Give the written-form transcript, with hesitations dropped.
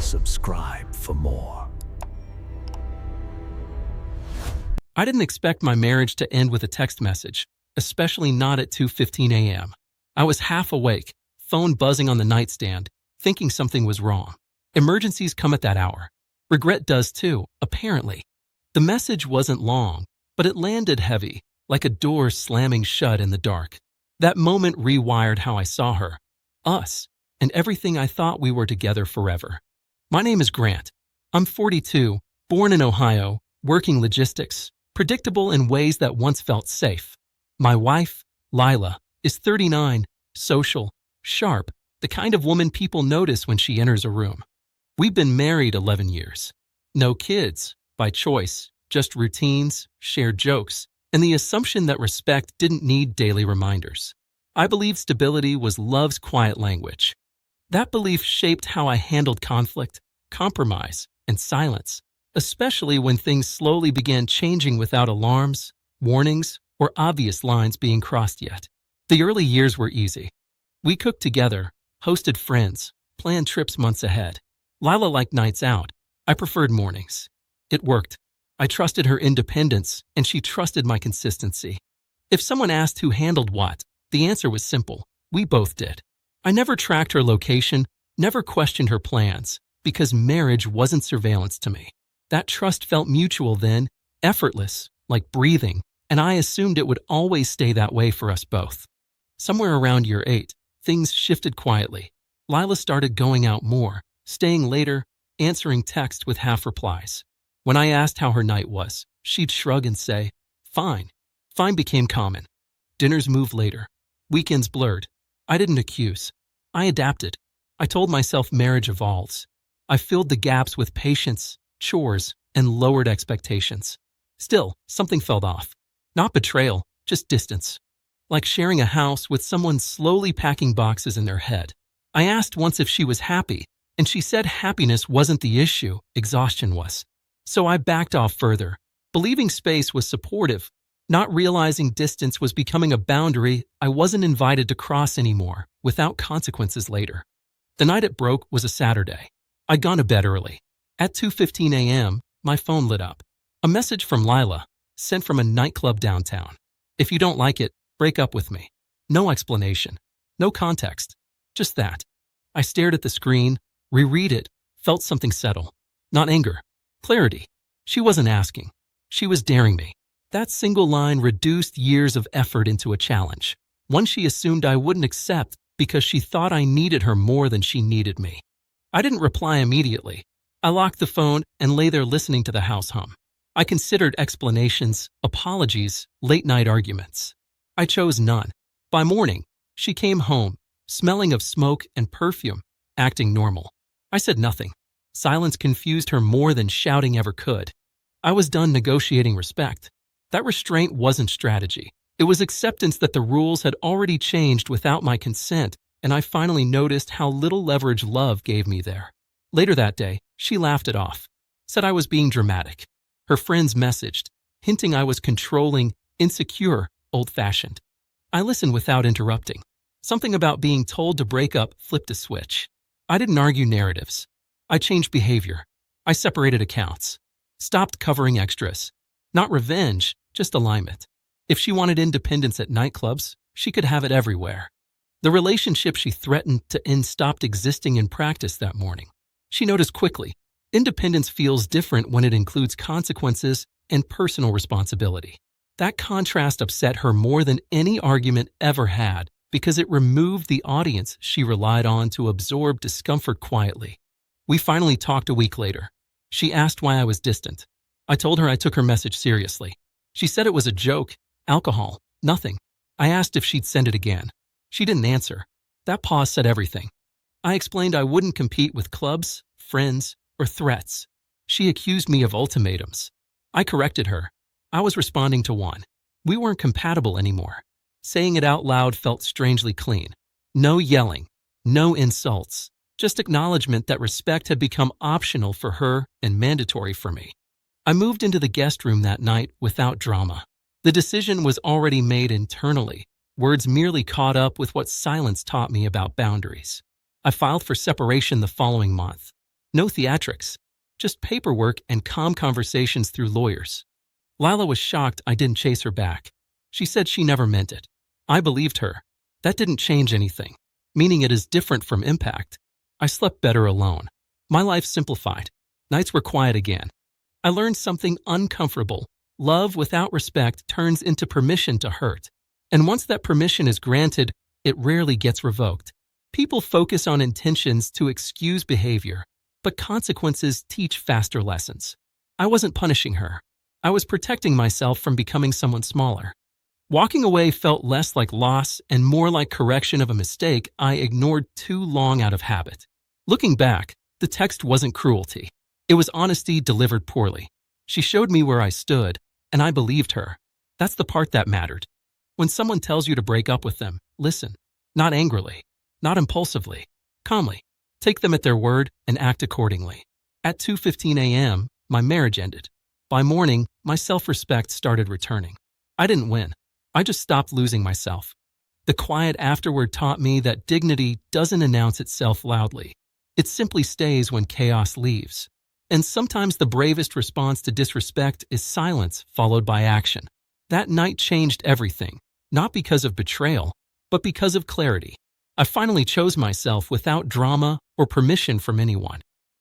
subscribe for more. I didn't expect my marriage to end with a text message, especially not at 2:15 a.m. I was half awake, phone buzzing on the nightstand, thinking something was wrong. Emergencies come at that hour. Regret does too, apparently. The message wasn't long, but it landed heavy, like a door slamming shut in the dark. That moment rewired how I saw her, us, and everything I thought we were together forever. My name is Grant. I'm 42, born in Ohio, working logistics, predictable in ways that once felt safe. My wife, Lila, is 39, social, sharp, the kind of woman people notice when she enters a room. We've been married 11 years. No kids, by choice, just routines, shared jokes, and the assumption that respect didn't need daily reminders. I believe stability was love's quiet language. That belief shaped how I handled conflict, compromise, and silence, especially when things slowly began changing without alarms, warnings, or obvious lines being crossed yet. The early years were easy. We cooked together, hosted friends, planned trips months ahead. Lila liked nights out. I preferred mornings. It worked. I trusted her independence, and she trusted my consistency. If someone asked who handled what, the answer was simple. We both did. I never tracked her location, never questioned her plans, because marriage wasn't surveillance to me. That trust felt mutual then, effortless, like breathing, and I assumed it would always stay that way for us both. Somewhere around year 8, things shifted quietly. Lila started going out more, staying later, answering texts with half replies. When I asked how her night was, she'd shrug and say, "Fine." Fine became common. Dinners moved later. Weekends blurred. I didn't accuse. I adapted. I told myself marriage evolves. I filled the gaps with patience, chores, and lowered expectations. Still, something felt off. Not betrayal, just distance. Like sharing a house with someone slowly packing boxes in their head. I asked once if she was happy, and she said happiness wasn't the issue, exhaustion was. So I backed off further, believing space was supportive, not realizing distance was becoming a boundary I wasn't invited to cross anymore, without consequences later. The night it broke was a Saturday. I'd gone to bed early. At 2:15 a.m., my phone lit up. A message from Lila, sent from a nightclub downtown. "If you don't like it, break up with me." No explanation. No context. Just that. I stared at the screen, reread it, felt something settle. Not anger. Clarity. She wasn't asking. She was daring me. That single line reduced years of effort into a challenge. One she assumed I wouldn't accept because she thought I needed her more than she needed me. I didn't reply immediately. I locked the phone and lay there listening to the house hum. I considered explanations, apologies, late-night arguments. I chose none. By morning, she came home, smelling of smoke and perfume, acting normal. I said nothing. Silence confused her more than shouting ever could. I was done negotiating respect. That restraint wasn't strategy. It was acceptance that the rules had already changed without my consent, and I finally noticed how little leverage love gave me there. Later that day, she laughed it off, said I was being dramatic. Her friends messaged, hinting I was controlling, insecure, old-fashioned. I listened without interrupting. Something about being told to break up flipped a switch. I didn't argue narratives. I changed behavior. I separated accounts. Stopped covering extras. Not revenge, just alignment. If she wanted independence at nightclubs, she could have it everywhere. The relationship she threatened to end stopped existing in practice that morning. She noticed quickly, independence feels different when it includes consequences and personal responsibility. That contrast upset her more than any argument ever had because it removed the audience she relied on to absorb discomfort quietly. We finally talked a week later. She asked why I was distant. I told her I took her message seriously. She said it was a joke, alcohol, nothing. I asked if she'd send it again. She didn't answer. That pause said everything. I explained I wouldn't compete with clubs, friends, or threats. She accused me of ultimatums. I corrected her. I was responding to one. We weren't compatible anymore. Saying it out loud felt strangely clean. No yelling, no insults, just acknowledgement that respect had become optional for her and mandatory for me. I moved into the guest room that night without drama. The decision was already made internally. Words merely caught up with what silence taught me about boundaries. I filed for separation the following month. No theatrics, just paperwork and calm conversations through lawyers. Lila was shocked I didn't chase her back. She said she never meant it. I believed her. That didn't change anything, meaning it is different from impact. I slept better alone. My life simplified. Nights were quiet again. I learned something uncomfortable. Love without respect turns into permission to hurt. And once that permission is granted, it rarely gets revoked. People focus on intentions to excuse behavior, but consequences teach faster lessons. I wasn't punishing her. I was protecting myself from becoming someone smaller. Walking away felt less like loss and more like correction of a mistake I ignored too long out of habit. Looking back, the text wasn't cruelty. It was honesty delivered poorly. She showed me where I stood, and I believed her. That's the part that mattered. When someone tells you to break up with them, listen. Not angrily, not impulsively, calmly. Take them at their word and act accordingly. At 2:15 a.m., my marriage ended. By morning, my self-respect started returning. I didn't win. I just stopped losing myself. The quiet afterward taught me that dignity doesn't announce itself loudly. It simply stays when chaos leaves. And sometimes the bravest response to disrespect is silence followed by action. That night changed everything, not because of betrayal, but because of clarity. I finally chose myself without drama or permission from anyone.